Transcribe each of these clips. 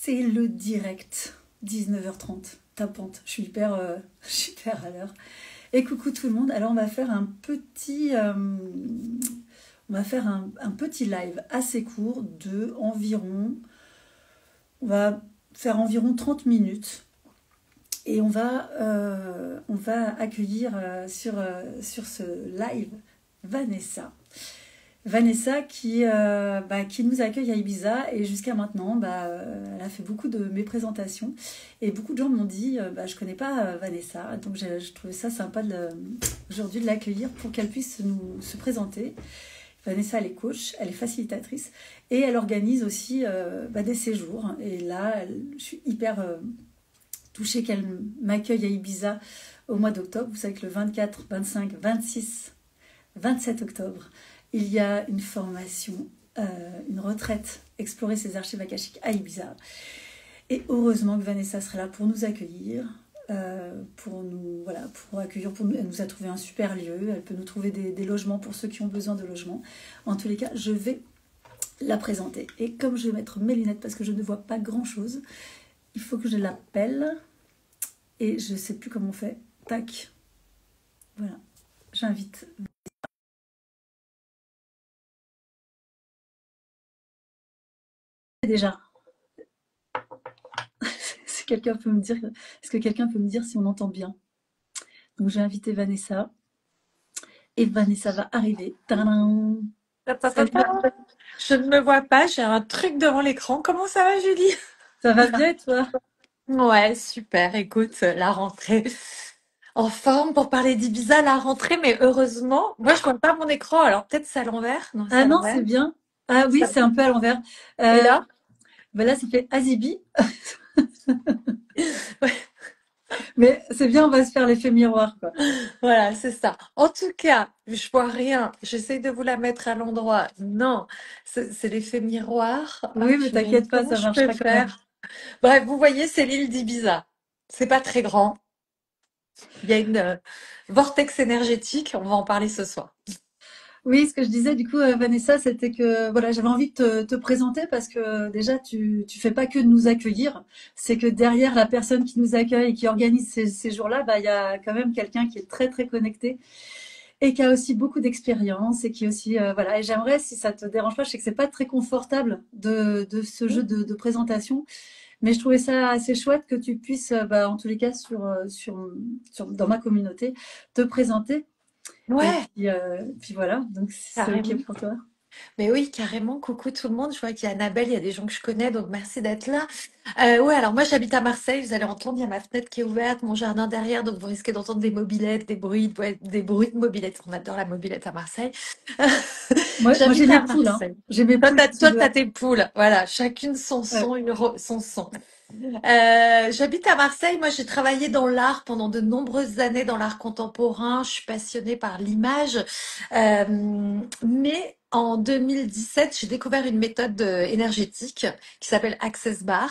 C'est le direct, 19h30, tapante. Je suis hyper à l'heure. Et coucou tout le monde. Alors on va faire un petit live assez court de environ, on va faire environ 30 minutes. Et on va accueillir sur ce live Vanessa. Vanessa qui nous accueille à Ibiza et jusqu'à maintenant, elle a fait beaucoup de mes présentations et beaucoup de gens m'ont dit je connais pas Vanessa, donc je trouvais ça sympa aujourd'hui de l'accueillir pour qu'elle puisse se présenter. Vanessa, elle est coach, elle est facilitatrice et elle organise aussi des séjours. Et là, je suis hyper touchée qu'elle m'accueille à Ibiza au mois d'octobre. Vous savez que le 24, 25, 26, 27 octobre, il y a une formation, une retraite, explorer ses archives akashiques à Ibiza. Et heureusement que Vanessa sera là pour nous accueillir, pour accueillir. Elle nous a trouvé un super lieu. Elle peut nous trouver des logements pour ceux qui ont besoin de logements. En tous les cas, je vais la présenter. Et comme je vais mettre mes lunettes parce que je ne vois pas grand-chose, il faut que je l'appelle. Et je ne sais plus comment on fait. Tac. Voilà. J'invite. Déjà. Si quelqu'un peut me dire, est-ce que quelqu'un peut me dire si on entend bien? Donc j'ai invité Vanessa et Vanessa va arriver. Tadam. Salut, Je ne me vois pas, j'ai un truc devant l'écran. Comment ça va, Julie? ça va bien toi? Ouais, super. Écoute, la rentrée en forme pour parler d'Ibiza, la rentrée, mais heureusement, moi je vois pas mon écran, alors peut-être c'est à l'envers. Non, c'est Ah à non, l'envers. c'est bien. Ah oui, Ça- c'est un peu à l'envers. Et Euh, là? Là, ça fait Azibi, Ouais, mais c'est bien, on va se faire l'effet miroir, quoi. voilà, c'est ça. En tout cas, je vois rien. J'essaie de vous la mettre à l'endroit. Non, c'est l'effet miroir. Ah, Oui, mais purée, t'inquiète pas, comment ça je peux marchera quand même. faire? Bref, vous voyez, c'est l'île d'Ibiza. C'est pas très grand. Il y a une vortex énergétique, on va en parler ce soir. Oui, ce que je disais du coup, Vanessa, c'était que voilà, j'avais envie de te présenter parce que déjà, tu fais pas que de nous accueillir, c'est que derrière la personne qui nous accueille et qui organise ces jours-là, il y a quand même quelqu'un qui est très très connecté et qui a aussi beaucoup d'expérience et qui aussi voilà. Et j'aimerais, si ça te dérange pas, je sais que c'est pas très confortable de ce jeu de présentation, mais je trouvais ça assez chouette que tu puisses, en tous les cas dans ma communauté, te présenter. Et Ouais, puis voilà, donc si c'est OK carrément. pour toi. Mais oui, carrément. Coucou tout le monde. Je vois qu'il y a Annabelle, il y a des gens que je connais, donc merci d'être là. Ouais, alors moi j'habite à Marseille. Vous allez entendre, il y a ma fenêtre qui est ouverte, mon jardin derrière, donc vous risquez d'entendre des mobylettes, des bruits, ouais, des bruits de mobylettes. On adore la mobylette à Marseille. Moi j'ai J'habite mes à poules, hein. Marseille. J'ai mes Toi, poules t'as, qui sont toi, t'as dehors. tes poules. Voilà, chacune son Ouais. son, son son. J'habite à Marseille. Moi, j'ai travaillé dans l'art pendant de nombreuses années dans l'art contemporain. Je suis passionnée par l'image. Mais en 2017, j'ai découvert une méthode énergétique qui s'appelle Access Bar,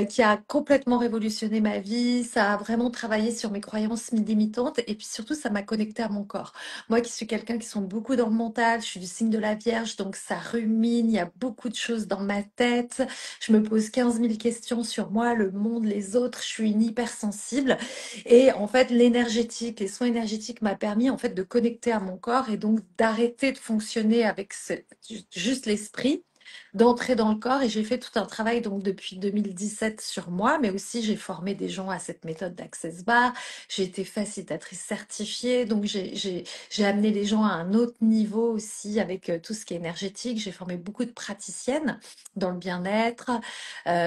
qui a complètement révolutionné ma vie. Ça a vraiment travaillé sur mes croyances limitantes et puis surtout, ça m'a connectée à mon corps. Moi qui suis quelqu'un qui sont beaucoup dans le mental, je suis du signe de la Vierge, donc ça rumine, il y a beaucoup de choses dans ma tête. Je me pose 15 000 questions sur moi, le monde, les autres. Je suis une hypersensible. Et en fait, l'énergétique, les soins énergétiques m'a permis en fait de connecter à mon corps et donc d'arrêter de fonctionner avec juste l'esprit, d'entrer dans le corps. Et j'ai fait tout un travail donc depuis 2017 sur moi, mais aussi j'ai formé des gens à cette méthode d'Access Bar. J'ai été facilitatrice certifiée, donc j'ai amené les gens à un autre niveau aussi avec tout ce qui est énergétique. J'ai formé beaucoup de praticiennes dans le bien-être,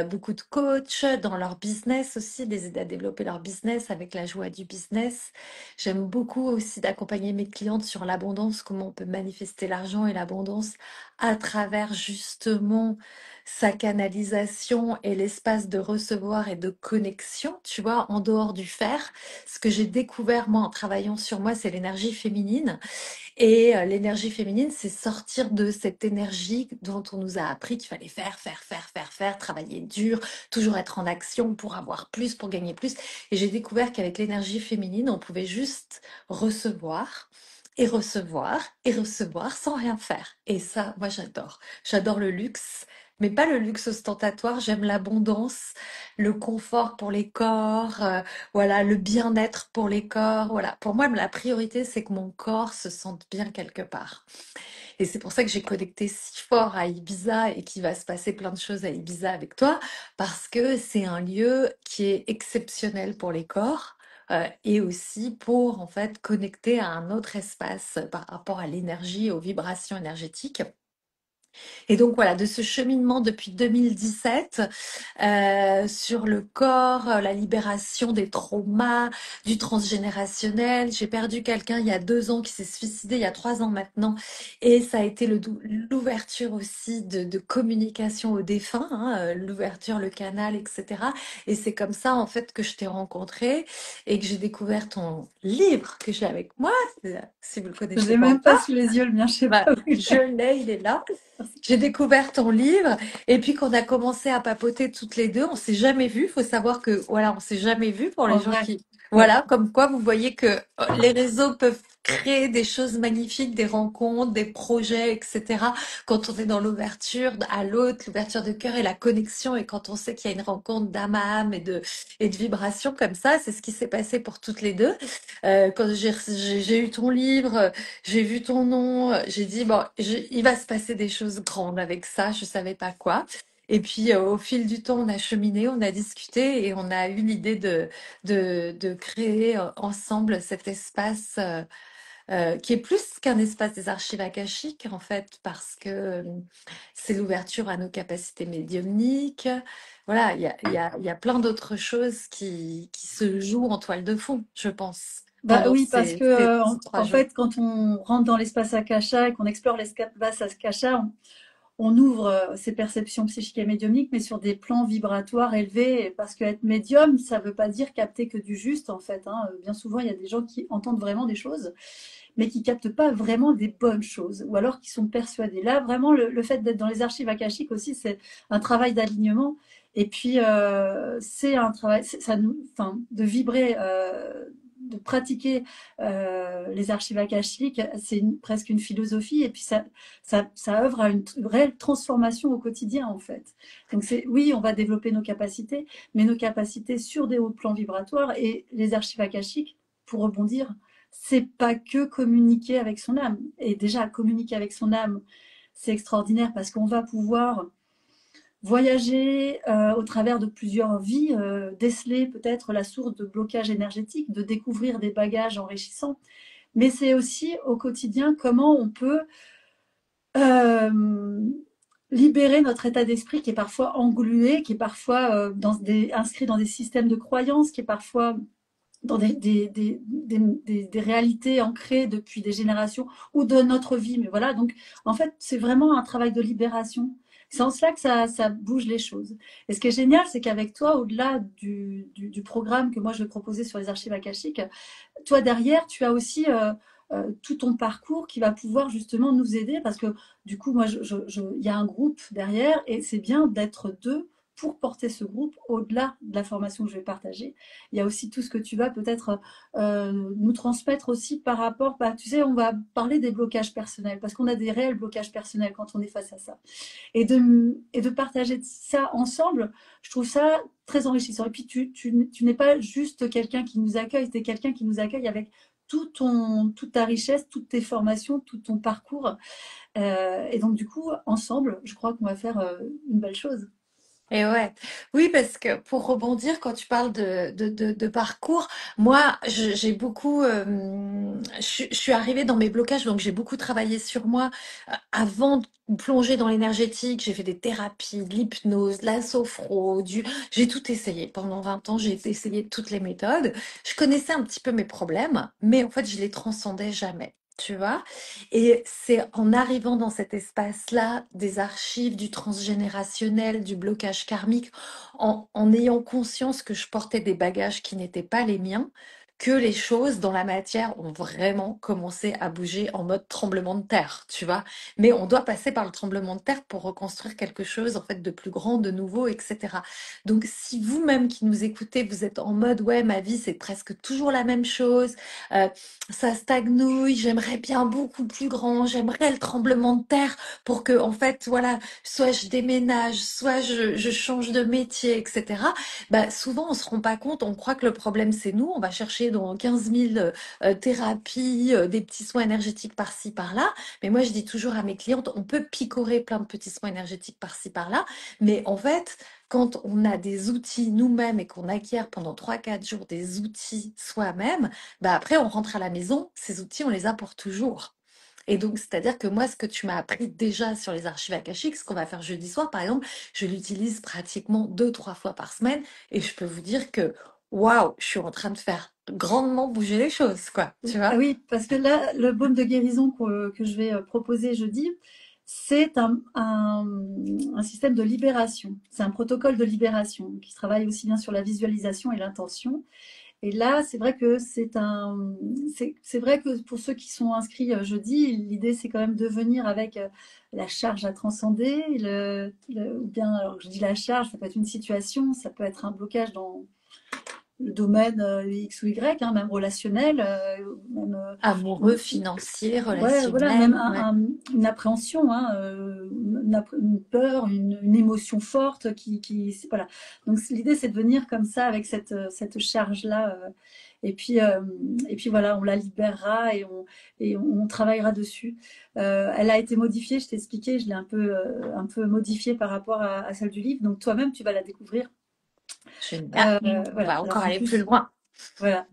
beaucoup de coachs dans leur business aussi, les aider à développer leur business avec la joie du business. J'aime beaucoup aussi d'accompagner mes clientes sur l'abondance, comment on peut manifester l'argent et l'abondance à travers justement sa canalisation et l'espace de recevoir et de connexion, tu vois, en dehors du faire. Ce que j'ai découvert moi en travaillant sur moi, c'est l'énergie féminine. Et l'énergie féminine, c'est sortir de cette énergie dont on nous a appris qu'il fallait faire, travailler dur, toujours être en action pour avoir plus, pour gagner plus. Et j'ai découvert qu'avec l'énergie féminine, on pouvait juste recevoir et recevoir et recevoir sans rien faire. Et ça, moi, j'adore. J'adore le luxe, mais pas le luxe ostentatoire. J'aime l'abondance, le confort pour les corps, voilà, le bien-être pour les corps. Voilà. Pour moi, la priorité, c'est que mon corps se sente bien quelque part. Et c'est pour ça que j'ai connecté si fort à Ibiza et qu'il va se passer plein de choses à Ibiza avec toi, parce que c'est un lieu qui est exceptionnel pour les corps. Et aussi pour en fait connecter à un autre espace par rapport à l'énergie, aux vibrations énergétiques. Et donc voilà, de ce cheminement depuis 2017 sur le corps, la libération des traumas, du transgénérationnel. J'ai perdu quelqu'un il y a 2 ans qui s'est suicidé il y a 3 ans maintenant. Et ça a été l'ouverture aussi de communication aux défunts, hein, l'ouverture, le canal, etc. Et c'est comme ça en fait que je t'ai rencontré et que j'ai découvert ton livre que j'ai avec moi. Si vous le Je connaissez l'ai pas même pas encore, sous les yeux, le mien, je sais bah, pas où il je est. l'ai, il est là. Merci. J'ai découvert ton livre et puis qu'on a commencé à papoter toutes les deux, on s'est jamais vus. Faut savoir que voilà, on s'est jamais vus pour les En gens vrai, qui ouais. voilà, comme quoi vous voyez que les réseaux peuvent créer des choses magnifiques, des rencontres, des projets, etc. Quand on est dans l'ouverture à l'autre, l'ouverture de cœur et la connexion et quand on sait qu'il y a une rencontre d'âme à âme et de vibrations comme ça, c'est ce qui s'est passé pour toutes les deux. Quand j'ai eu ton livre. J'ai vu ton nom, j'ai dit, bon, il va se passer des choses grandes avec ça, je savais pas quoi. Et puis, au fil du temps, on a cheminé, on a discuté et on a eu l'idée de créer ensemble cet espace qui est plus qu'un espace des archives akashiques, en fait, parce que c'est l'ouverture à nos capacités médiumniques. Voilà, il y a plein d'autres choses qui se jouent en toile de fond, je pense, Bah pendant oui, parce que ces trois en jours. fait, quand on rentre dans l'espace Akasha et qu'on explore l'espace Akasha, on ouvre ses perceptions psychiques et médiumniques, mais sur des plans vibratoires élevés. Parce qu'être médium, ça veut pas dire capter que du juste, en fait, hein. Bien souvent, il y a des gens qui entendent vraiment des choses, mais qui captent pas vraiment des bonnes choses, ou alors qui sont persuadés. Là, vraiment, le fait d'être dans les archives akashiques aussi, c'est un travail d'alignement. Et puis, c'est un travail, ça nous, enfin, de vibrer, de pratiquer les archives akashiques, c'est presque une philosophie. Et puis, ça œuvre à une réelle transformation au quotidien, en fait. Donc, oui, on va développer nos capacités, mais nos capacités sur des hauts plans vibratoires et les archives akashiques, pour rebondir, c'est pas que communiquer avec son âme. Et déjà, communiquer avec son âme, c'est extraordinaire parce qu'on va pouvoir voyager au travers de plusieurs vies, déceler peut-être la source de blocage énergétique, de découvrir des bagages enrichissants. Mais c'est aussi au quotidien comment on peut euh, libérer notre état d'esprit qui est parfois englué, qui est parfois inscrit dans des systèmes de croyances, qui est parfois dans des réalités ancrées depuis des générations ou de notre vie. Mais voilà, donc en fait, c'est vraiment un travail de libération. C'est en cela que ça bouge les choses. Et ce qui est génial, c'est qu'avec toi, au-delà du programme que moi je vais proposer sur les archives akashiques, toi derrière, tu as aussi tout ton parcours qui va pouvoir justement nous aider parce que du coup, moi, il y a un groupe derrière et c'est bien d'être deux pour porter ce groupe au-delà de la formation que je vais partager. Il y a aussi tout ce que tu vas peut-être nous transmettre aussi par rapport, bah, tu sais, on va parler des blocages personnels parce qu'on a des réels blocages personnels quand on est face à ça. Et de partager ça ensemble, je trouve ça très enrichissant. Et puis, tu n'es pas juste quelqu'un qui nous accueille, tu es quelqu'un qui nous accueille avec toute ta richesse, toutes tes formations, tout ton parcours. Et donc, du coup, ensemble, je crois qu'on va faire une belle chose. Et ouais, oui, parce que pour rebondir, quand tu parles de parcours, moi, j'ai beaucoup, je suis arrivée dans mes blocages, donc j'ai beaucoup travaillé sur moi avant de plonger dans l'énergétique. J'ai fait des thérapies, de l'hypnose, de la sophro, j'ai tout essayé. Pendant 20 ans, j'ai essayé toutes les méthodes. Je connaissais un petit peu mes problèmes, mais en fait, je les transcendais jamais. Tu vois? Et c'est en arrivant dans cet espace-là, des archives, du transgénérationnel, du blocage karmique, en ayant conscience que je portais des bagages qui n'étaient pas les miens, que les choses dans la matière ont vraiment commencé à bouger en mode tremblement de terre, tu vois. Mais on doit passer par le tremblement de terre pour reconstruire quelque chose en fait de plus grand, de nouveau, etc. Donc si vous-même qui nous écoutez, vous êtes en mode ouais, ma vie c'est presque toujours la même chose, euh, ça stagnouille, j'aimerais bien beaucoup plus grand, j'aimerais le tremblement de terre pour que en fait voilà, soit je déménage, soit je change de métier, etc. Bah, souvent, on se rend pas compte, on croit que le problème c'est nous, on va chercher dans 15 000 thérapies, des petits soins énergétiques par-ci, par-là. Mais moi, je dis toujours à mes clientes, on peut picorer plein de petits soins énergétiques par-ci, par-là. Mais en fait, quand on a des outils nous-mêmes et qu'on acquiert pendant 3 4 jours des outils soi-même, bah après, on rentre à la maison, ces outils, on les a pour toujours. Et donc, c'est-à-dire que moi, ce que tu m'as appris déjà sur les archives akashiques, ce qu'on va faire jeudi soir, par exemple, je l'utilise pratiquement 2 3 fois par semaine. Et je peux vous dire que, waouh, je suis en train de faire grandement bouger les choses, quoi. Tu Ah vois? oui, parce que là, le baume de guérison que je vais proposer jeudi, c'est un système de libération. C'est un protocole de libération qui travaille aussi bien sur la visualisation et l'intention. Et là, c'est vrai que c'est vrai que pour ceux qui sont inscrits jeudi, l'idée c'est quand même de venir avec la charge à transcender, ou bien, alors je dis la charge, ça peut être une situation, ça peut être un blocage dans le domaine X ou Y, hein, même relationnel, même Amoureux, financier, ouais, voilà, même relationnel, ouais. une appréhension, hein, une peur, une émotion forte voilà. Donc l'idée c'est de venir comme ça avec cette charge-là, et puis voilà, on la libérera et on travaillera dessus. Elle a été modifiée, je t'ai expliqué, je l'ai un peu modifiée par rapport à celle du livre. Donc toi-même tu vas la découvrir. Génial. On Voilà. va Alors encore en aller plus plus, loin. voilà.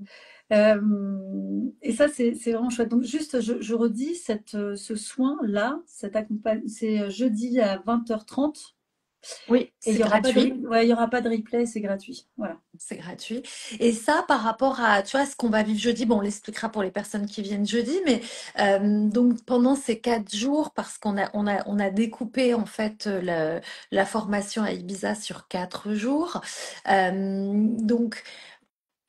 Et ça, c'est vraiment chouette. Donc, juste, je redis ce soin-là, c'est jeudi à 20h30. Oui, Et il c'est y aura pas gratuit. ouais, il y aura pas de replay, c'est gratuit. Voilà. C'est gratuit. Et ça, par rapport à, tu vois, ce qu'on va vivre jeudi, bon, on l'expliquera pour les personnes qui viennent jeudi, mais donc pendant ces 4 jours, parce qu'on a découpé en fait la formation à Ibiza sur 4 jours. Donc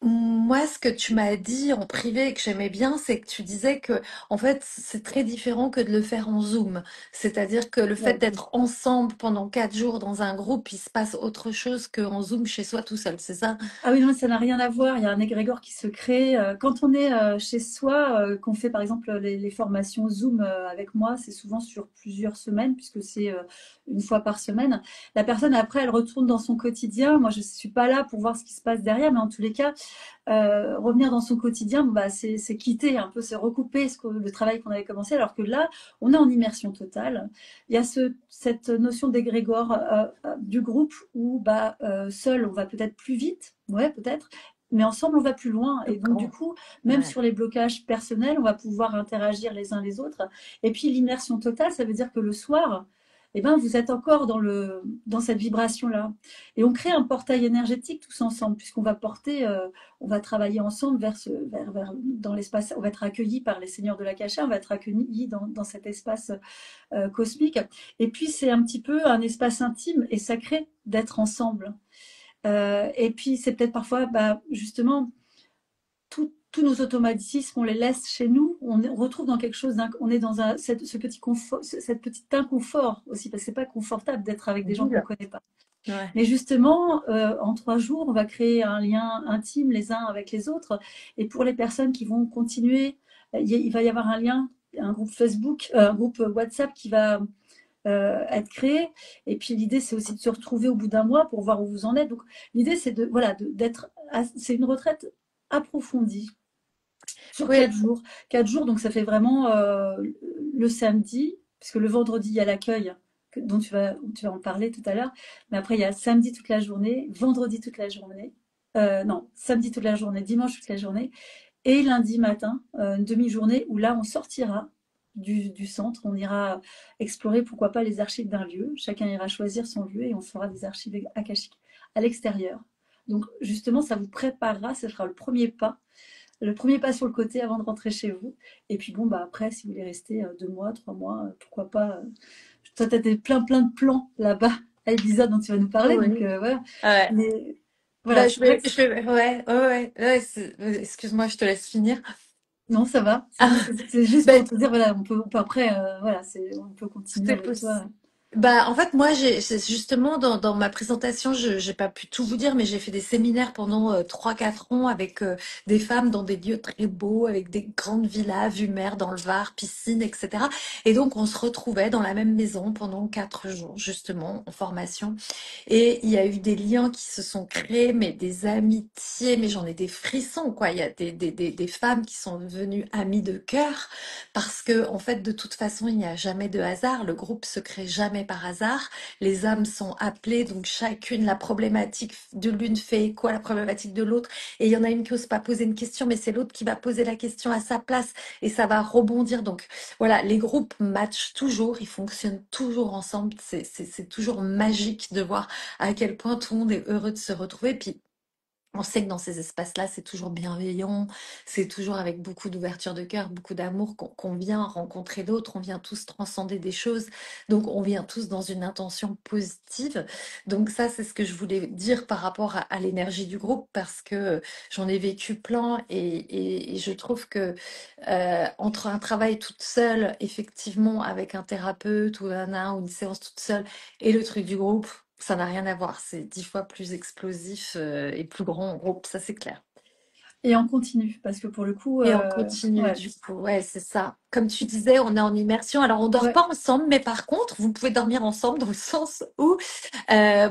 moi, ce que tu m'as dit en privé et que j'aimais bien, c'est que tu disais que, en fait, c'est très différent que de le faire en Zoom. C'est-à-dire que le fait Ouais. d'être ensemble pendant 4 jours dans un groupe, il se passe autre chose qu'en Zoom chez soi tout seul, c'est ça? Ah oui, non, ça n'a rien à voir. Il y a un égrégore qui se crée. Quand on est chez soi, qu'on fait par exemple les formations Zoom avec moi, c'est souvent sur plusieurs semaines, puisque c'est une fois par semaine. La personne, après, elle retourne dans son quotidien. Moi, je ne suis pas là pour voir ce qui se passe derrière, mais en tous les cas, revenir dans son quotidien, bon, bah, c'est quitter un peu, c'est recouper le travail qu'on avait commencé, alors que là, on est en immersion totale. Il y a cette notion d'égrégore du groupe où bah, seul, on va peut-être plus vite, ouais, peut-être, mais ensemble, on va plus loin. Plus Et donc, du grand. coup, même Ouais. sur les blocages personnels, on va pouvoir interagir les uns les autres. Et puis, l'immersion totale, ça veut dire que le soir, eh ben, vous êtes encore dans cette vibration-là. Et on crée un portail énergétique tous ensemble, puisqu'on va porter, on va travailler ensemble dans l'espace, on va être accueillis par les seigneurs de l'Akasha, on va être accueillis dans cet espace cosmique. Et puis, c'est un petit peu un espace intime et sacré d'être ensemble. Et puis, c'est peut-être parfois, bah, justement, tous nos automatismes, on les laisse chez nous, on retrouve dans quelque chose, on est dans ce petit confort, cette petite inconfort aussi, parce que c'est pas confortable d'être avec des gens qu'on Nul. connaît pas. Ouais. Mais justement, en 3 jours, on va créer un lien intime les uns avec les autres. Et pour les personnes qui vont continuer, il va y avoir un lien, un groupe Facebook, un groupe WhatsApp qui va être créé. Et puis l'idée, c'est aussi de se retrouver au bout d'un mois pour voir où vous en êtes. Donc l'idée, c'est voilà, c'est une retraite approfondie sur Oui, 4 jours. 4 jours, donc ça fait vraiment le samedi, puisque le vendredi, il y a l'accueil dont tu vas en parler tout à l'heure. Mais après, il y a samedi toute la journée, vendredi toute la journée. Non, samedi toute la journée, dimanche toute la journée. Et lundi matin, une demi-journée où là, on sortira du centre. On ira explorer, pourquoi pas, les archives d'un lieu. Chacun ira choisir son lieu et on fera des archives akashiques à l'extérieur. Donc, justement, ça vous préparera, ce sera le premier pas sur le côté avant de rentrer chez vous. Et puis bon, bah après, si vous voulez rester 2 mois, 3 mois, pourquoi pas. Toi, tu as plein de plans là-bas à Ibiza dont tu vas nous parler. Donc oui. voilà. Ouais. Mais Voilà, c'est vrai que ouais, ouais, ouais, ouais, excuse-moi, je te laisse finir. non, ça va. Ah, C'est juste pour ben, te dire, voilà, on peut après, voilà, on peut tout continuer est avec possible. toi. Bah, en fait, moi, c'est justement dans ma présentation, je j'ai pas pu tout vous dire, mais j'ai fait des séminaires pendant 3-4 ans avec des femmes dans des lieux très beaux, avec des grandes villas, vue mer dans le Var, piscine, etc. Et donc, on se retrouvait dans la même maison pendant 4 jours, justement, en formation. Et il y a eu des liens qui se sont créés, mais des amitiés, mais j'en ai des frissons, quoi. Il y a des femmes qui sont devenues amies de cœur parce que, en fait, de toute façon, il n'y a jamais de hasard. Le groupe se crée jamais par hasard. Les âmes sont appelées, donc chacune, la problématique de l'une fait écho à la problématique de l'autre. Et il y en a une qui n'ose pas poser une question, mais c'est l'autre qui va poser la question à sa place et ça va rebondir. Donc voilà, les groupes matchent toujours, ils fonctionnent toujours ensemble. C'est toujours magique de voir à quel point tout le monde est heureux de se retrouver. Puis on sait que dans ces espaces-là, c'est toujours bienveillant, c'est toujours avec beaucoup d'ouverture de cœur, beaucoup d'amour qu'on vient rencontrer d'autres, on vient tous transcender des choses, donc on vient tous dans une intention positive. Donc ça, c'est ce que je voulais dire par rapport à l'énergie du groupe, parce que j'en ai vécu plein et je trouve que entre un travail toute seule, effectivement, avec un thérapeute ou une séance toute seule, et le truc du groupe, ça n'a rien à voir. C'est 10 fois plus explosif et plus grand en groupe, ça c'est clair. Et on continue, parce que pour le coup, Et on continue ouais, du coup, ouais, c'est ça. Comme tu disais, on est en immersion. Alors on dort ouais, pas ensemble, mais par contre, vous pouvez dormir ensemble dans le sens où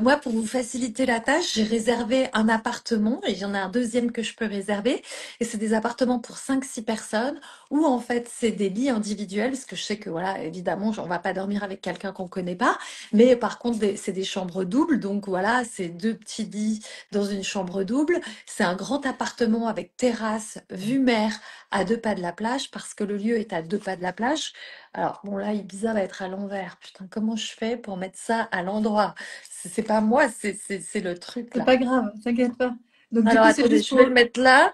moi, pour vous faciliter la tâche, j'ai réservé un appartement et il y en a un deuxième que je peux réserver. Et c'est des appartements pour 5-6 personnes où en fait c'est des lits individuels, parce que je sais que voilà, évidemment, on va pas dormir avec quelqu'un qu'on connaît pas, mais par contre c'est des chambres doubles, donc voilà, c'est 2 petits lits dans une chambre double. C'est un grand appartement avec terrasse, vue mer à 2 pas de la plage, parce que le lieu est à 2 pas de la plage. Alors bon là, Ibiza va être à l'envers. Putain, comment je fais pour mettre ça à l'endroit? C'est pas moi, c'est le truc c'est là. pas grave, t'inquiète pas. Donc du Alors coup, c'est attendez, juste je vais pour, le mettre là.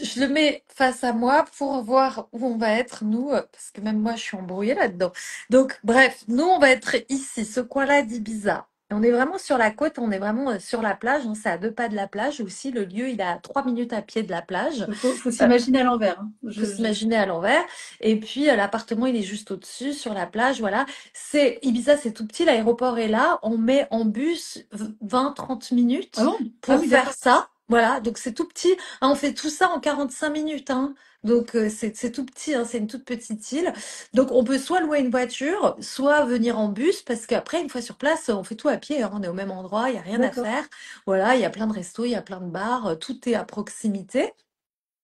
Je le mets face à moi pour voir où on va être, nous, parce que même moi, je suis embrouillée là-dedans. Donc, bref, nous, on va être ici, ce coin-là d'Ibiza. Et on est vraiment sur la côte, on est vraiment sur la plage, hein, c'est à 2 pas de la plage aussi. Le lieu, il est à 3 minutes à pied de la plage. faut Euh, s'imaginer à l'envers, hein. Faut s'imaginer à l'envers. Et puis, l'appartement, il est juste au-dessus, sur la plage, voilà. C'est Ibiza, c'est tout petit, l'aéroport est là. On met en bus 20-30 minutes Ah bon? Ah pour oui, faire d'accord, ça. Voilà, donc c'est tout petit. Ah, on fait tout ça en 45 minutes, hein. Donc c'est tout petit, hein, c'est une toute petite île. Donc on peut soit louer une voiture, soit venir en bus, parce qu'après, une fois sur place, on fait tout à pied, hein. On est au même endroit, il n'y a rien à d'accord. faire. Voilà, il y a plein de restos, il y a plein de bars, tout est à proximité.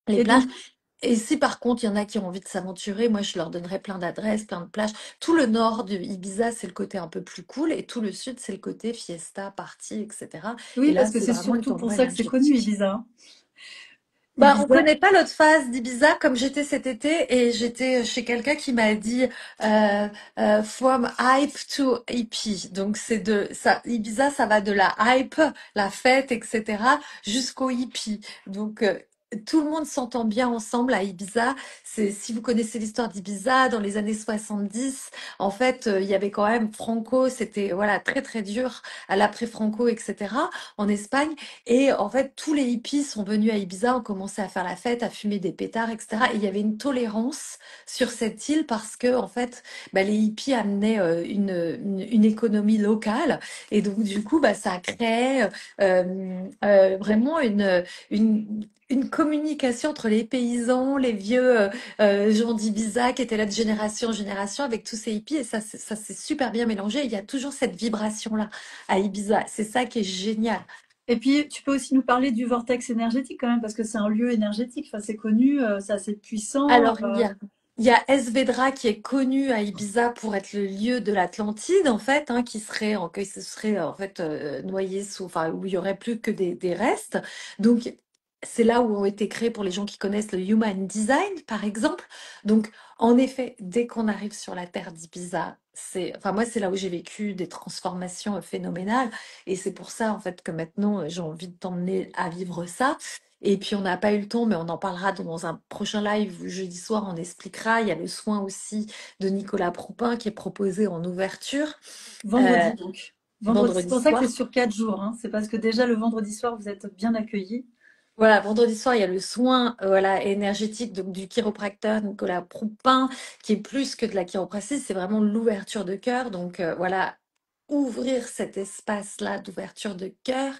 Les Et plages. donc, Et si par contre il y en a qui ont envie de s'aventurer, moi je leur donnerais plein d'adresses, plein de plages. Tout le nord de Ibiza, c'est le côté un peu plus cool, et tout le sud, c'est le côté fiesta, party, etc. Et oui, là, parce que c'est c'est vraiment les surtout pour endroits ça que c'est connu, énergétiques. Ibiza, hein. Bah, on Ibiza, connaît pas l'autre phase d'Ibiza comme j'étais cet été et j'étais chez quelqu'un qui m'a dit euh, from hype to hippie. Donc c'est de ça, Ibiza, ça va de la hype, la fête, etc. jusqu'au hippie. Donc tout le monde s'entend bien ensemble à Ibiza. C'est si vous connaissez l'histoire d'Ibiza dans les années 70, en fait, il y avait quand même Franco, c'était voilà très très dur à l'après-Franco, etc. en Espagne. Et en fait, tous les hippies sont venus à Ibiza, ont commencé à faire la fête, à fumer des pétards, etc. Et il y avait une tolérance sur cette île parce que, en fait, bah, les hippies amenaient une économie locale. Et donc, du coup, bah, ça a créé vraiment une communication entre les paysans, les vieux gens d'Ibiza qui étaient là de génération en génération avec tous ces hippies. Et ça s'est super bien mélangé. Il y a toujours cette vibration-là à Ibiza. C'est ça qui est génial. et puis tu peux aussi nous parler du vortex énergétique quand même, parce que c'est un lieu énergétique, enfin, c'est connu, c'est assez puissant. Alors, il y a Esvedra qui est connu à Ibiza pour être le lieu de l'Atlantide, en fait, hein, qui se serait en fait noyé sous, enfin, où il y aurait plus que des restes. Donc, c'est là où ont été créés, pour les gens qui connaissent, le Human Design, par exemple. Donc, en effet, dès qu'on arrive sur la terre d'Ibiza, enfin, moi, c'est là où j'ai vécu des transformations phénoménales. Et c'est pour ça, en fait, que maintenant, j'ai envie de t'emmener à vivre ça. Et puis on n'a pas eu le temps, mais on en parlera dans un prochain live jeudi soir, on expliquera. Il y a le soin aussi de Nicolas Proupin qui est proposé en ouverture. Euh, Vendredi donc. Vendredi, c'est vendredi pour ça que c'est soir. sur 4 jours, hein. C'est parce que déjà le vendredi soir, vous êtes bien accueillis. Voilà, vendredi soir, il y a le soin voilà, énergétique donc, du chiropracteur Nicolas Proupin, qui est plus que de la chiropratie, c'est vraiment l'ouverture de cœur. Donc voilà, ouvrir cet espace-là d'ouverture de cœur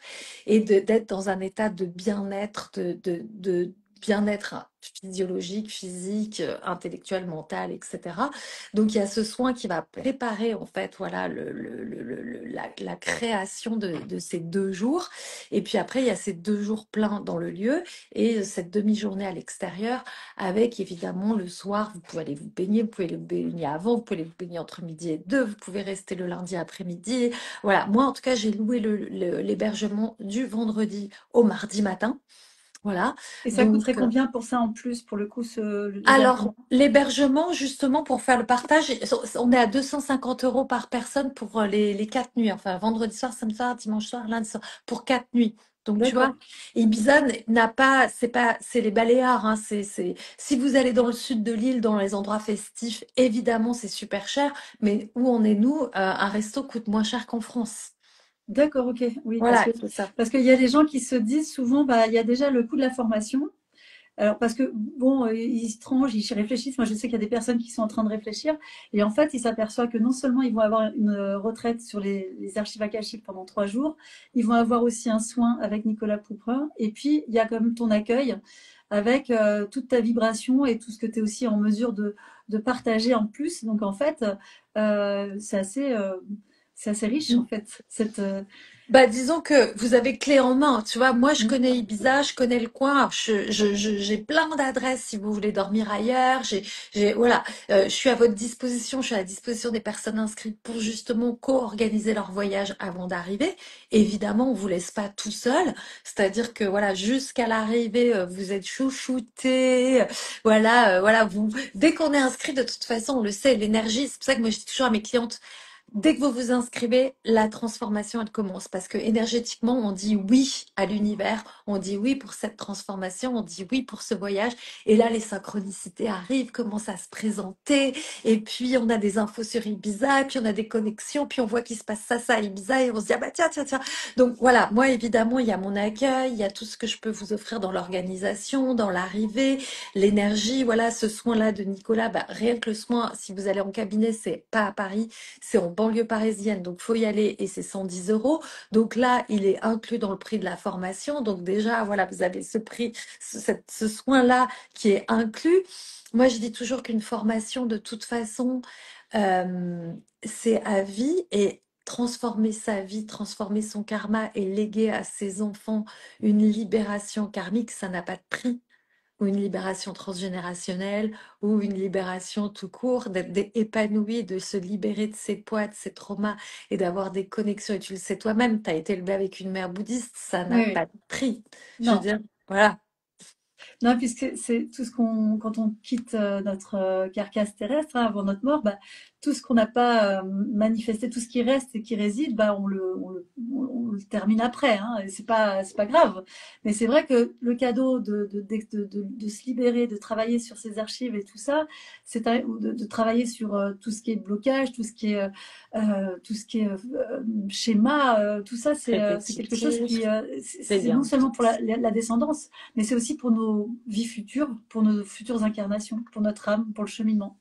et d'être dans un état de bien-être, de bien-être physiologique, physique, intellectuel, mental, etc. Donc il y a ce soin qui va préparer en fait voilà la création de ces 2 jours. Et puis après, il y a ces 2 jours pleins dans le lieu et cette demi-journée à l'extérieur avec évidemment le soir, vous pouvez aller vous baigner, vous pouvez aller vous baigner avant, vous pouvez aller vous baigner entre midi et 2, vous pouvez rester le lundi après-midi. Voilà, moi en tout cas, j'ai loué l'hébergement du vendredi au mardi matin. Voilà, Et ça coûterait donc combien pour ça en plus, pour le coup, alors, l'hébergement? l'hébergement, justement, pour faire le partage, on est à 250 euros par personne pour les 4 nuits. Enfin, vendredi soir, samedi soir, dimanche soir, lundi soir, pour 4 nuits. Donc, tu vois, D'accord. Ibiza n'a pas, c'est les Baléares, hein, si vous allez dans le sud de l'île, dans les endroits festifs, évidemment, c'est super cher. Mais où en est nous, un resto coûte moins cher qu'en France. D'accord, ok. Oui, Voilà, il faut ça. parce qu'il y a des gens qui se disent souvent, bah, il y a déjà le coût de la formation. Alors, parce que, bon, ils se tranchent, ils réfléchissent. Moi, je sais qu'il y a des personnes qui sont en train de réfléchir. Et en fait, ils s'aperçoivent que non seulement ils vont avoir une retraite sur les archives akashiques pendant 3 jours, ils vont avoir aussi un soin avec Nicolas Pouprin. Et puis, il y a quand même ton accueil avec toute ta vibration et tout ce que tu es aussi en mesure de partager en plus. Donc, en fait, euh, c'est assez, euh, c'est assez riche, en fait. Bah, disons que vous avez clé en main, tu vois. Moi, je connais Ibiza, je connais le coin. Alors, j'ai plein d'adresses si vous voulez dormir ailleurs. Voilà. Je suis à votre disposition. Je suis à la disposition des personnes inscrites pour justement co-organiser leur voyage avant d'arriver. Évidemment, on vous laisse pas tout seul. C'est-à-dire que voilà, jusqu'à l'arrivée, vous êtes chouchoutés. Voilà. Dès qu'on est inscrit, de toute façon, on le sait, l'énergie. C'est pour ça que moi, je dis toujours à mes clientes. Dès que vous vous inscrivez, la transformation, elle commence. Parce que énergétiquement, on dit oui à l'univers, on dit oui pour cette transformation, on dit oui pour ce voyage. Et là, les synchronicités arrivent, commencent à se présenter. Et puis, on a des infos sur Ibiza, et puis on a des connexions, puis on voit qu'il se passe ça à Ibiza, et on se dit, ah bah tiens. Donc voilà, moi, évidemment, il y a mon accueil, il y a tout ce que je peux vous offrir dans l'organisation, dans l'arrivée, l'énergie. Voilà, ce soin-là de Nicolas, bah, rien que le soin, si vous allez en cabinet, c'est pas à Paris, c'est en banlieue parisienne, donc faut y aller et c'est 110 euros. Donc là, il est inclus dans le prix de la formation. Donc déjà, voilà, vous avez ce prix, ce soin-là qui est inclus. Moi, je dis toujours qu'une formation, de toute façon, euh, c'est à vie et transformer sa vie, transformer son karma et léguer à ses enfants une libération karmique, ça n'a pas de prix ou une libération transgénérationnelle, ou une libération tout court, d'être épanoui, de se libérer de ses poids, de ses traumas, et d'avoir des connexions. Et tu le sais toi-même, tu as été élevé avec une mère bouddhiste, ça n'a Oui, pas oui. de prix. Je veux Non. dire, voilà. Non, puisque c'est tout ce quand on quitte notre carcasse terrestre, hein, avant notre mort, bah, tout ce qu'on n'a pas manifesté, tout ce qui reste et qui réside, bah, on le termine après, hein, et c'est pas grave. Mais c'est vrai que le cadeau de se libérer, de travailler sur ses archives et tout ça, ou de travailler sur tout ce qui est blocage, tout ce qui est schéma, tout ça, c'est quelque chose qui, Répétitif, c'est c'est non bien. seulement pour la descendance, mais c'est aussi pour nos vies futures, pour nos futures incarnations, pour notre âme, pour le cheminement.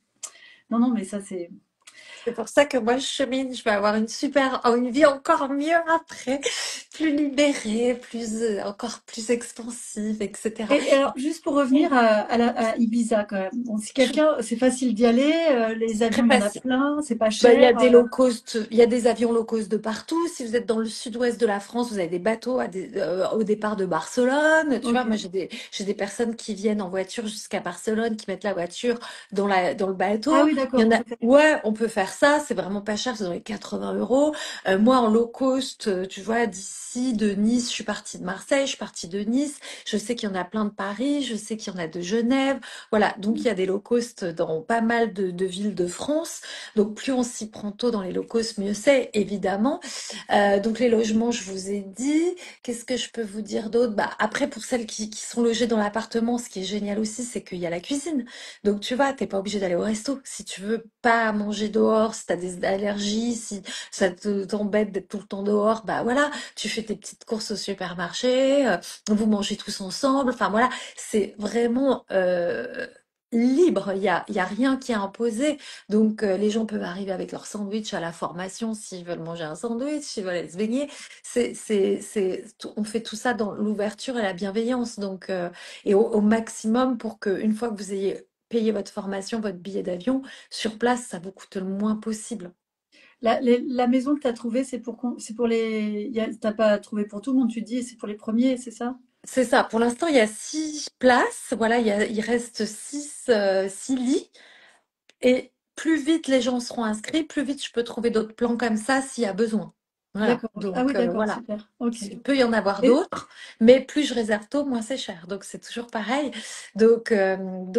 Non, non, mais ça, c'est. C'est pour ça que moi, je chemine, je vais avoir une vie encore mieux après, plus libérée, encore plus expansive, etc. Et alors, juste pour revenir à Ibiza, quand même. Bon, si quelqu'un, c'est facile d'y aller, les Très avions, il y en a facile. plein, c'est pas Bah, il y a cher. des low cost, il y a des avions low cost de partout. Si vous êtes dans le sud-ouest de la France, vous avez des bateaux au départ de Barcelone. Tu vois, Ok. moi, j'ai des personnes qui viennent en voiture jusqu'à Barcelone, qui mettent la voiture dans le Ah bateau. oui, Il y d'accord, en on a, peut faire. ouais, on peut faire ça. C'est vraiment pas cher. C'est dans les 80 euros. Moi, en low cost, tu vois, d'ici, de Nice, je suis partie de Marseille, je suis partie de Nice. Je sais qu'il y en a plein de Paris. Je sais qu'il y en a de Genève. Voilà. Donc, il y a des low cost dans pas mal de villes de France. Donc plus on s'y prend tôt dans les locaux, mieux c'est, évidemment. Donc les logements, je vous ai dit. Qu'est-ce que je peux vous dire d'autre? Bah après pour celles qui sont logées dans l'appartement, ce qui est génial aussi, c'est qu'il y a la cuisine. Donc tu vois, t'es pas obligé d'aller au resto. Si tu veux pas manger dehors dehors, si tu as des allergies, si t'embête d'être tout le temps dehors, bah voilà, tu fais tes petites courses au supermarché, vous mangez tous ensemble. Enfin voilà, c'est vraiment libre. Il y a rien qui est imposé. Donc les gens peuvent arriver avec leur sandwich à la formation s'ils veulent manger un sandwich, s'ils veulent aller se baigner. On fait tout ça dans l'ouverture et la bienveillance. Donc et au maximum pour que une fois que vous ayez payé votre formation, votre billet d'avion, sur place, ça vous coûte le moins possible. La maison que tu as trouvée, c'est pour les. T'as pas trouvé pour tout le monde, tu dis, c'est pour les premiers, c'est ça? C'est ça. Pour l'instant, il y a 6 places. Voilà, il reste six lits. Et plus vite les gens seront inscrits, plus vite je peux trouver d'autres plans comme ça s'il y a besoin. Voilà. D'accord. Ah Donc oui, d'accord, voilà. super. Ok. Il peut y en avoir Et d'autres, mais plus je réserve tôt, moins c'est cher. Donc c'est toujours pareil. Donc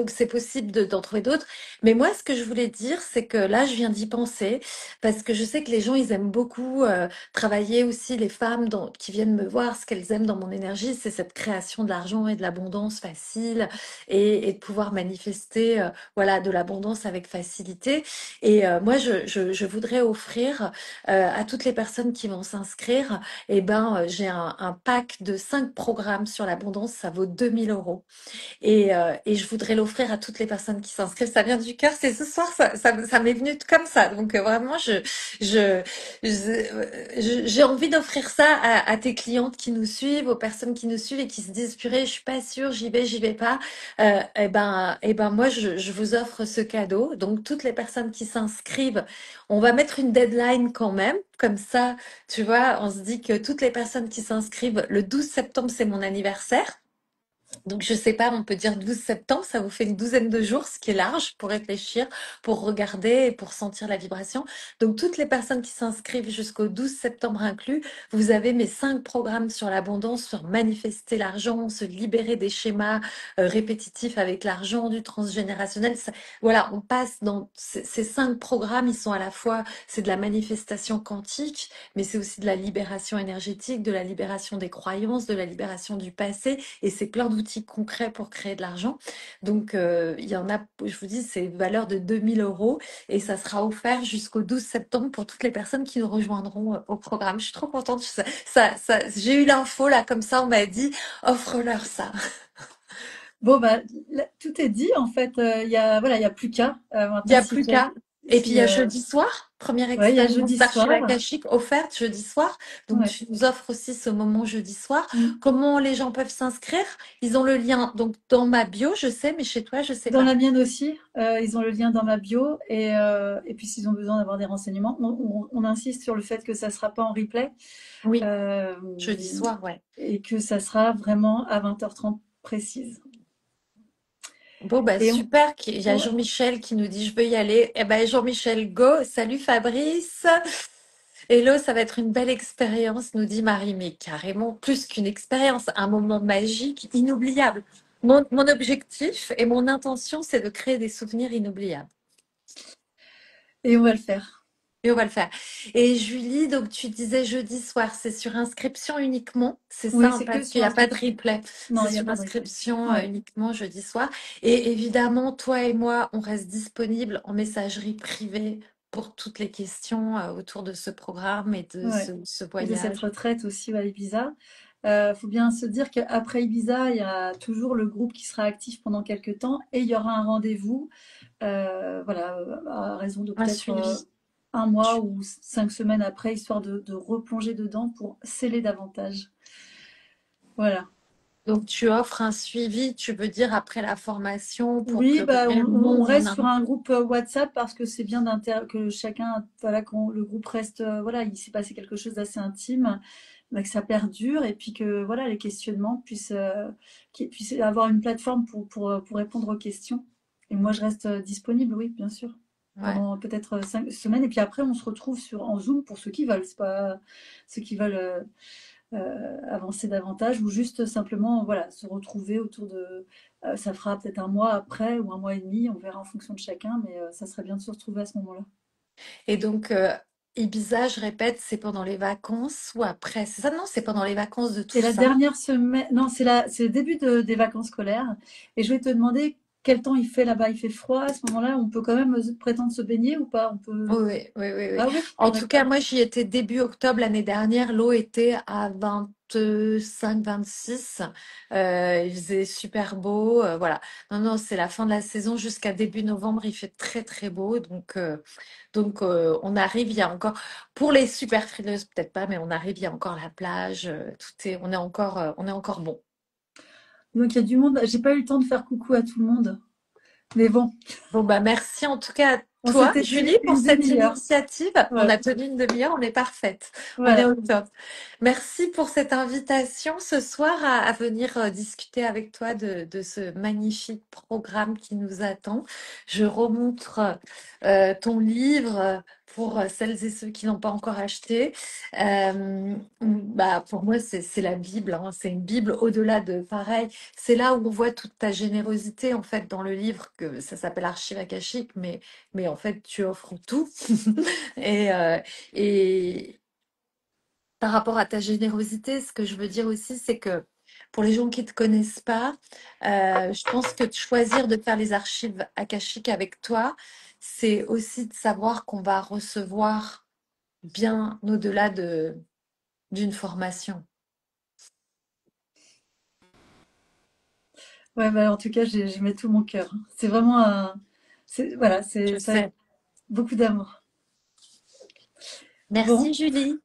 c'est possible d'en trouver d'autres. Mais moi, ce que je voulais dire, c'est que là, je viens d'y penser parce que je sais que les gens, ils aiment beaucoup travailler aussi. Les femmes qui viennent me voir, ce qu'elles aiment dans mon énergie, c'est cette création de l'argent et de l'abondance facile et de pouvoir manifester voilà de l'abondance avec facilité. Et moi, je voudrais offrir à toutes les personnes qui vont s'inscrire eh ben, j'ai un pack de 5 programmes sur l'abondance, ça vaut 2000 € et je voudrais l'offrir à toutes les personnes qui s'inscrivent. Ça vient du cœur, c'est ce soir, ça m'est venu comme ça. Donc vraiment, je, j'ai envie d'offrir ça à tes clientes qui nous suivent, aux personnes qui nous suivent et qui se disent, purée, je suis pas sûre, j'y vais pas. Et ben moi, je vous offre ce cadeau. Donc toutes les personnes qui s'inscrivent, on va mettre une deadline quand même. Comme ça, tu vois, on se dit que toutes les personnes qui s'inscrivent, le 12 septembre, c'est mon anniversaire. Donc, je sais pas, on peut dire 12 septembre, ça vous fait une douzaine de jours, ce qui est large pour réfléchir, pour regarder et pour sentir la vibration. Donc, toutes les personnes qui s'inscrivent jusqu'au 12 septembre inclus, vous avez mes 5 programmes sur l'abondance, sur manifester l'argent, se libérer des schémas répétitifs avec l'argent, du transgénérationnel. Voilà, on passe dans ces 5 programmes, ils sont à la fois, c'est de la manifestation quantique, mais c'est aussi de la libération énergétique, de la libération des croyances, de la libération du passé. Et c'est plein d'outils concrets pour créer de l'argent. Donc, il y en a, je vous dis, c'est une valeur de 2000 € et ça sera offert jusqu'au 12 septembre pour toutes les personnes qui nous rejoindront au programme. Je suis trop contente. J'ai eu l'info là, comme ça, on m'a dit, offre-leur ça. bon, bah, tout est dit, en fait. Voilà, il y a plus qu'à. Il n'y Maintenant, a plus qu'à. Et puis, il y a jeudi soir, première ouais, il y a expérience jeudi d'archive soir. akashique offerte jeudi soir. Donc, Ouais. tu nous offres aussi ce moment jeudi soir. Mm. Comment les gens peuvent s'inscrire? Ils ont le lien donc dans ma bio, je sais, mais chez toi, je sais Dans pas. la mienne aussi, ils ont le lien dans ma bio et puis s'ils ont besoin d'avoir des renseignements, on insiste sur le fait que ça sera pas en replay Oui, euh, jeudi soir, ouais. et que ça sera vraiment à 20h30 précise. Bon, bah Et super, il y a ouais. Jean-Michel qui nous dit je veux y aller. Eh ben Jean-Michel, go. Salut Fabrice. Hello, ça va être une belle expérience, nous dit Marie, mais carrément plus qu'une expérience, un moment magique, inoubliable. Mon objectif et mon intention, c'est de créer des souvenirs inoubliables. Et on va le faire. Et on va le faire. Et Julie, donc tu disais jeudi soir, c'est sur inscription uniquement, c'est ça, Oui, hein, c'est que parce qu'il sur n'y a pas de inscription. replay. Non, C'est il n'y a sur pas de replay. inscription Ouais. uniquement jeudi soir. Et évidemment, toi et moi, on reste disponible en messagerie privée pour toutes les questions autour de ce programme et de Ouais. ce Et de cette voyage. retraite aussi à Ibiza. Faut bien se dire qu'après Ibiza, il y a toujours le groupe qui sera actif pendant quelques temps et il y aura un rendez-vous, voilà, à raison de Un peut-être suivi. un mois ou 5 semaines après, histoire de replonger dedans pour sceller davantage. Voilà. Donc tu offres un suivi, tu veux dire après la formation pour que Oui, bah, on vraiment on reste a... sur un groupe WhatsApp parce que c'est bien que chacun, voilà, le groupe reste, voilà, il s'est passé quelque chose d'assez intime, bah, que ça perdure et puis que voilà, les questionnements qu'ils puissent avoir une plateforme pour répondre aux questions. Et moi, je reste disponible, oui, bien sûr, Ouais. pendant peut-être 5 semaines. Et puis après, on se retrouve en Zoom pour ceux qui veulent. C'est pas ceux qui veulent avancer davantage ou juste simplement voilà, se retrouver autour de. Ça fera peut-être un mois après ou un mois et demi, on verra en fonction de chacun, mais ça serait bien de se retrouver à ce moment-là. Et donc Ibiza, je répète, c'est pendant les vacances ou après? C'est ça? Non, c'est pendant les vacances de C'est la Toussaint. dernière semaine, non, c'est le début des vacances scolaires. Et je vais te demander quel temps il fait là-bas? Il fait froid à ce moment-là? On peut quand même prétendre se baigner ou pas? On Oui, peut. oui, oui, oui, oui. Ah oui, En tout cas, d'accord. moi, j'y étais début octobre l'année dernière. L'eau était à 25, 26. Il faisait super beau. Voilà. Non, non, c'est la fin de la saison jusqu'à début novembre. Il fait très, très beau. Donc, on arrive. Il y a encore, pour les super frileuses, peut-être pas, mais on arrive. Il y a encore la plage. On est encore bon. Donc il y a du monde. J'ai pas eu le temps de faire coucou à tout le monde. Mais bon, Bon, bah, merci en tout cas à on toi, s'était Julie, fait pour une cette demi-heure. initiative. On Voilà. a tenu une demi-heure, on est parfaite. On est Voilà. au top. Merci pour cette invitation ce soir à venir discuter avec toi de ce magnifique programme qui nous attend. Je remontre ton livre pour celles et ceux qui n'ont pas encore acheté. Bah, pour moi, c'est la Bible, hein. C'est une Bible au-delà de pareil. C'est là où on voit toute ta générosité, en fait, dans le livre, que ça s'appelle Archives akashiques, mais en fait, tu offres tout. Et, et par rapport à ta générosité, ce que je veux dire aussi, c'est que pour les gens qui ne te connaissent pas, je pense que de choisir de faire les archives akashiques avec toi, c'est aussi de savoir qu'on va recevoir bien au-delà d'une formation. Ouais, bah, en tout cas, j'y mets tout mon cœur. C'est vraiment voilà, Je ça a sais. beaucoup d'amour. Merci Bon, Julie.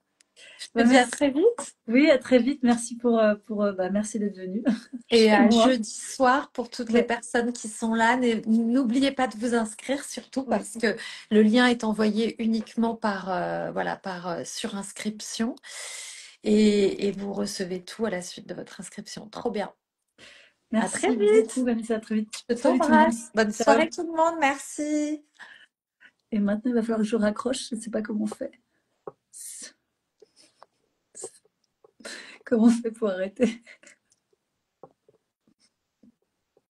Je te bah dis à merci. très vite. Oui, à très vite. Merci bah, merci d'être venu Et chez à moi. jeudi soir, pour toutes les Ouais, personnes qui sont là, n'oubliez pas de vous inscrire, surtout ouais. parce que le lien est envoyé uniquement par, voilà, par surinscription. Et vous recevez tout à la suite de votre inscription. Trop bien. À très Merci beaucoup, vite. Vanessa. À très vite. Je Salut tout le monde. t'embrasse. Bonne Ciao. soirée tout le monde. Merci. Et maintenant, il va falloir que je raccroche. Je ne sais pas comment on fait. Comment on fait pour arrêter?